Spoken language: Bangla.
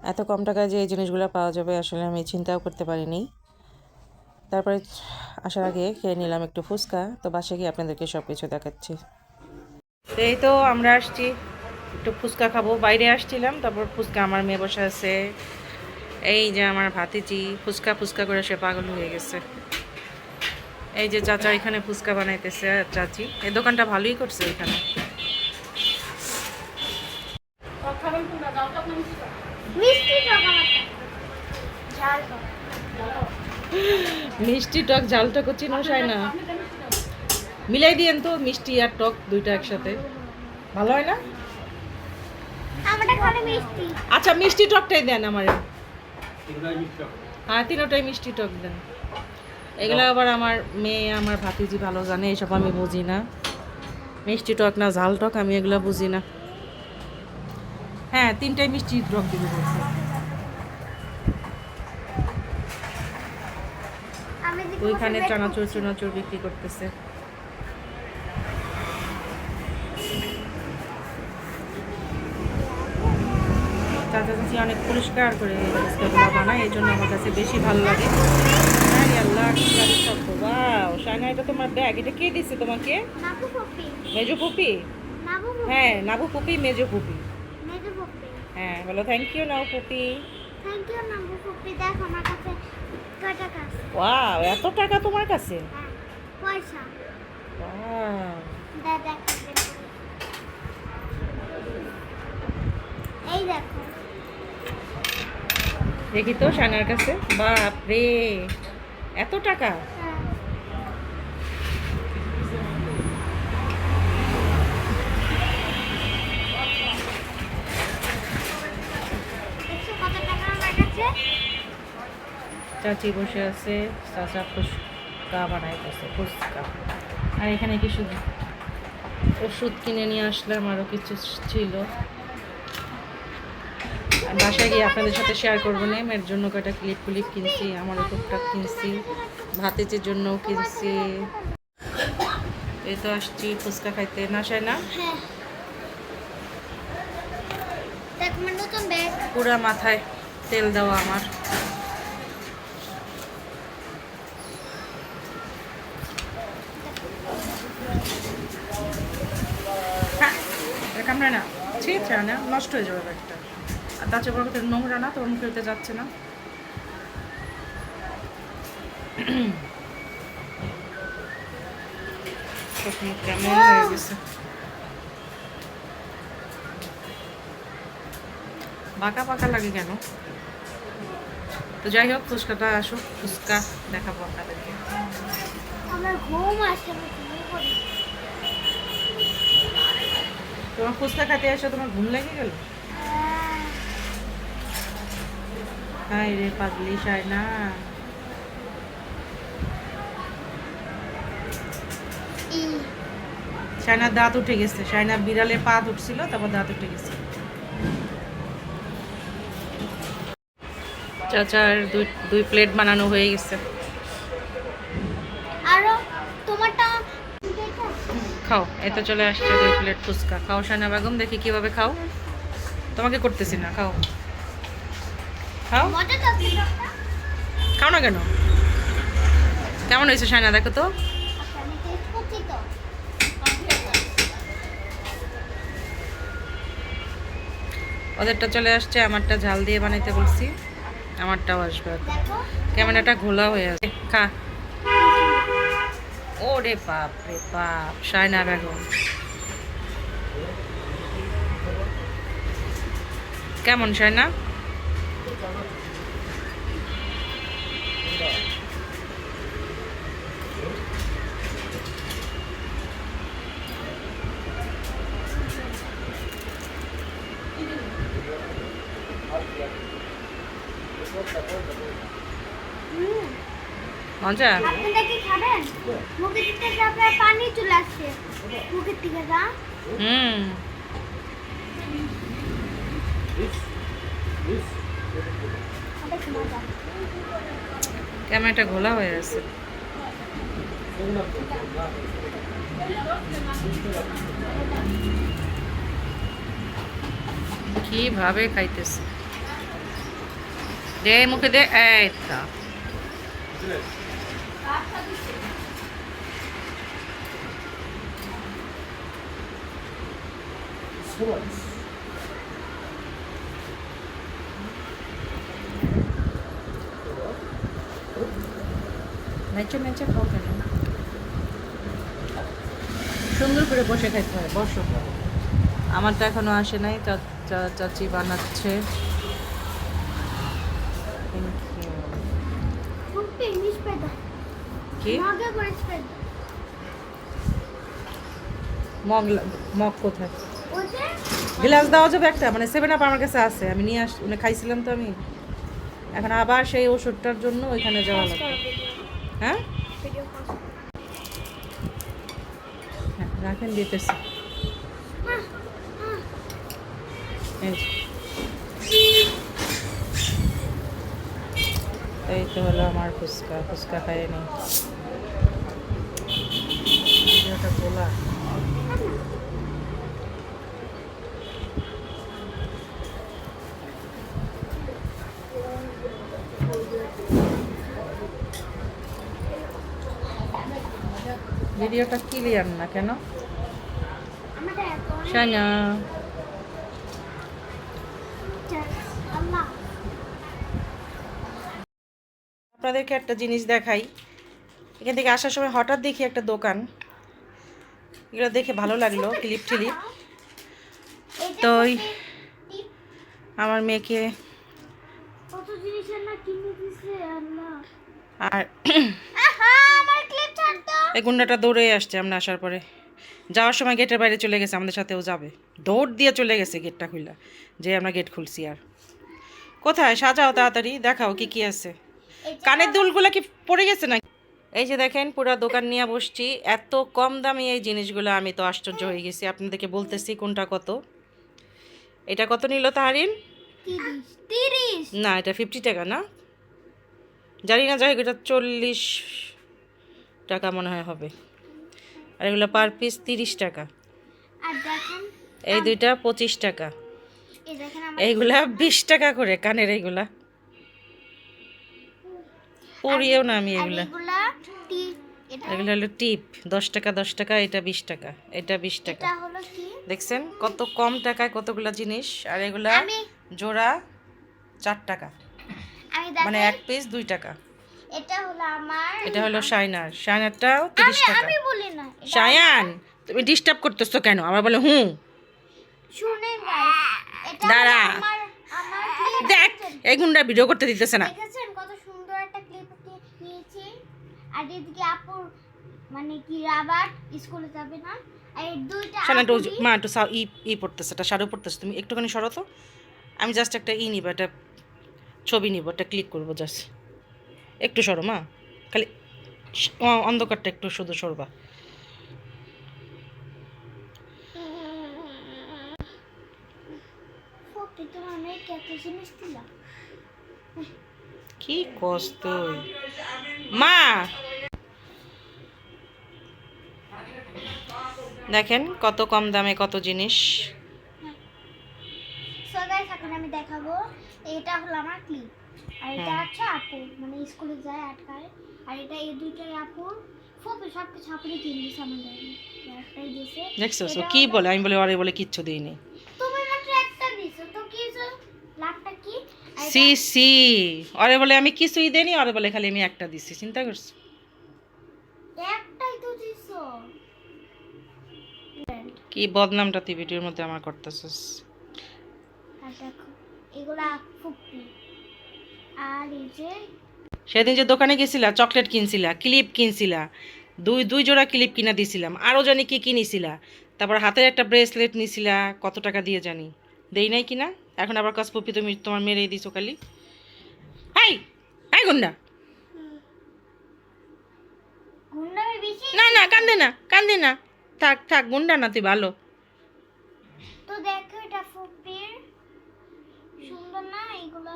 এত কম টাকায় যে এই জিনিসগুলো পাওয়া যাবে আসলে আমি চিন্তাও করতে পারিনি। তারপরে আসার আগে খেয়ে নিলাম একটু ফুচকা। তো বাসায় গিয়ে আপনাদেরকে সব কিছু দেখাচ্ছি। তো এই তো আমরা আসছি একটু ফুচকা খাবো, বাইরে আসছিলাম। তারপর ফুচকা, আমার মেয়ে বসে আছে, এই যে আমার ভাতিজি ফুচকা ফুচকা করে সে পাগল হয়ে গেছে। এই যে চাচা এখানে ফুচকা বানাইতেছে, চাচি এই দোকানটা ভালোই করছে এখানে। মিষ্টি টক ঝাল টক চিনো চাই না, মিলাই দিয়েন তো মিষ্টি আর টক দুইটা একসাথে, ভালো হয় না? আচ্ছা মিষ্টি টকটাই দেন আমার। হ্যাঁ তিনোটাই মিষ্টি টক দেন। এগুলো আবার আমার মেয়ে আমার ভাতিজি ভালো জানে, এসব আমি বুঝি না, মিষ্টি টক না ঝাল টক আমি এগুলো বুঝি না। হ্যাঁ তিনটাই মিষ্টি টক দিতে বলছে। ওইখানে চানাচুর চুনাচুর বিক্রি করতেছে। চাচা চাচি অনেক পরিষ্কার করে ফুচকাগুলো বানায়, এই জন্য আমার কাছে বেশি ভালো লাগে। আল্লাহ ওয়াও শায়না, এটা তোমার ব্যাগ, এটা কে দিছে তোমাকে? মেজো পুপি। হ্যাঁ নাবু পুপি, মেজো পুপি। হ্যাঁ বলো থ্যাংক ইউ নাও পুপি। ওয়াও এত টাকা তোমার কাছে? ওয়াও দেখি তো শায়নার কাছে, বাপ রে এত টাকা। চাচি বসে আছে, চাচা ফুচকা বানাইতেছে ফুচকা। আর এখানে কিছু ওষুধ কিনে নিয়ে আসলাম, আরও কিছু ছিল। বাসায় গিয়ে আপনাদের সাথে শেয়ার করবো না। এর জন্য কয়টা ক্লিপ ক্লিপ কিনছি, আমারও টুকটাক কিনছি, ভাতিজির জন্যও কিনছি। এই তো আসছি ফুচকা খাইতে, না চাই না পুরা মাথায় তেল দেওয়া আমার। কামড়ায় না, ছিঁড়ছে না, নষ্ট হয়ে যাবে ব্যাগটা। আর তাছাড়া বড় কথা নোংরা না, তোর মুখে হতে যাচ্ছে না। কেমন হয়ে গেছে, বাঁকা বাঁকা লাগে কেন? তো যাই হোক ফুচকাটা আসুক, ফুচকা দেখাবো আপনাদেরকে। তোমার ফুচকা খেতে এসে তোমার ঘুম লেগে গেল? হাই রে পাগলি শায়না। শায়নার দাঁত উঠে গেছে, শায়না বিড়ালে পা উঠছিল, তারপর দাঁত উঠে গেছে। চাচার দুই প্লেট বানানো হয়ে গেছে। খাও, এই তো চলে আসছে 2 প্লেট ফুচকা। খাও শায়না বেগম, দেখি কিভাবে খাও, তোমাকে করতেছি না, খাও খাও খাও না কেন? কেমন হয়েছে শায়না দেখো তো? ওদেরটা চলে আসছে, আমারটা ঝাল দিয়ে বানাইতে বলছি, আমারটাও আসবে। ক্যামেরাটা ঘোলা হয়ে আছে, খা। ওরে বাপ রে বাপ শায়না বেগম, কেমন শায়না? মজা? পানি চলে আসছে মুখের থেকে, যা ক্যামেরাটা ঘোলা হয়ে আছে। কিভাবে খাইতেছে দে মুখে দে, এই তো। নেচে নেচে খাও কেন? সুন্দর করে বসে খাইতে হয়, বসো। আমার তো এখনো আসে নাই, চাচি বানাচ্ছে। Thank you. ফুপি মিশবে দাও কি মগে করে স্প্রেড মগ মগ কোথায়? ওই যে গ্লাস দেওয়া যাবে একটা, মানে 7 আপ আমার কাছে আছে, আমি নিয়ে মানে খাইছিলাম তো আমি। এখন আবার সেই ওষুধটার জন্য ওইখানে যাওয়া লাগবে। হ্যাঁ ভিডিও হ্যাঁ, রাখেন, দিতেছি। এই যে। এই তো হলো আমার ফুচকা, ফুচকা খাইয়ে নি। ভিডিওটা তোলা। ভিডিওটা ক্লিয়ার না কেন? আমাদের এত শানা আল্লাহ আপনাদেরকে একটা জিনিস দেখাই। এখান থেকে আসার সময় হঠাৎ দেখি একটা দোকান, এগুলো দেখে ভালো লাগলো, ক্লিপ টিলিপ। তো ওই আমার মেয়েকে কত জিনিসের না কিনে দিছে আল্লাহ। আর আহা আমার ক্লিপ ছাড় তো। এই গুন্ডাটা দৌড়ে আসছে আমরা আসার পরে। যাওয়ার সময় গেটের বাইরে চলে গেছে, আমাদের সাথেও যাবে, দৌড় দিয়ে চলে গেছে গেটটা খুললা, যে আমরা গেট খুলছি। আর কোথায় সাজাও তাড়াতাড়ি, দেখাও কি কি আছে। কানের দুলগুলো কি পড়ে গেছে না? এই যে দেখেন পুরো দোকান নিয়ে বসছি, এত কম দামি এই জিনিসগুলো, আমি তো আশ্চর্য হয়ে গেছি। আপনাদেরকে বলতেছি কোনটা কত। এটা কত নিল তাহারিন? 30 না, এটা 50 টাকা না, জানি না, যাই হোক এটা 40 টাকা মনে হয় হবে। আর এগুলো পার পিস 30 টাকা। আর দেখেন এই দুইটা 25 টাকা। এই দেখেন আমার এইগুলা 20 টাকা করে কানের, এইগুলা পরিয়েও না আমি এগুলা। এগুলা এটা এগুলো হলো টিপ, 10 টাকা 10 টাকা, এটা 20 টাকা, এটা 20 টাকা। এটা হলো কি দেখছেন কত কম টাকায় কতগুলা জিনিস। আর এগুলা আমি জোড়া 4 টাকা, আমি মানে দেখেন এক পিস 2 টাকা। এটা হলো আমার এটা হলো শাইনার, শাইনারটাও 30 টাকা। আমি বলি না এটা শায়ান তুমি ডিস্টার্ব করতেছো কেন? আবার বলে হুঁ। শুনেন গাইস এটা দাঁড়া, হলো আমার আমার ক্লিপ দেখ এই গুন্ডা ভিডিও করতে দিতেছে না। দেখেছেন কত সুন্দর একটা ক্লিপ নিয়েছি। আর এদিকে আপুর মানে কি রাবার স্কুলে যাবে না। আর এই দুইটা শানা একটু আপুরই- মা একটু ই পড়তেছে, এটা শাড়ো পড়তেছে, তুমি একটুখানি সরো তো। আমি জাস্ট একটা নিব, একটা ছবি নিব, একটা ক্লিক করবো জাস্ট। একটু সরো মা, খালি অন্ধকারটা একটু শুধু সরবা। ফুপি তোমার মেয়েকে এত জিনিস দিলা। কি কষ্ট মা। দেখেন কত কম দামে কত জিনিস। সো গাইস এখন আমি দেখাবো এটা হলো আমার ক্লিপ। আর এটা হচ্ছে আপু মানে স্কুলে যায় আটকায়। আর এটা এই দুইটাই আপুর ফুপি সব কিছু আপুরই কিনে দিয়েছে আমাদের একটাই দিয়েছে। দেখছো ও কি বলে, আমি বলে আরে বলে কিচ্ছু দিইনি। তুমি মাত্র একটা দিছো তো কি লাভটা কি? আর সি সি, আরে বলে আমি কিছুই দেইনি, আরে বলে খালি আমি একটা দিছি, চিন্তা করছো? একটাই তো দিছো। কি বদনামটা তুই ভিডিওর মধ্যে আমার করতেছিস। আর দেখো এগুলা ফুপি। আর এই যে সেদিন যে দোকানে গেছিলা, চকলেট কিনছিলা, ক্লিপ কিনছিলা, দুই জোড়া ক্লিপ কিনা দিছিলাম, আরও জানি কি কিনিছিলা। তারপর হাতের একটা ব্রেসলেট নিছিলা, কত টাকা দিয়ে জানি, দেই নাই কিনা। এখন আবার কাজ পপি তুমি তোমার মেরে দিছো খালি। হাই হাই গুন্ডা, গুন্ডামি বেশি না না কান্দে না, কান্দে না, থাক থাক, গুন্ডা না তুই ভালো। তো দেখো এটা ফুপির সুন্দর না এগুলো।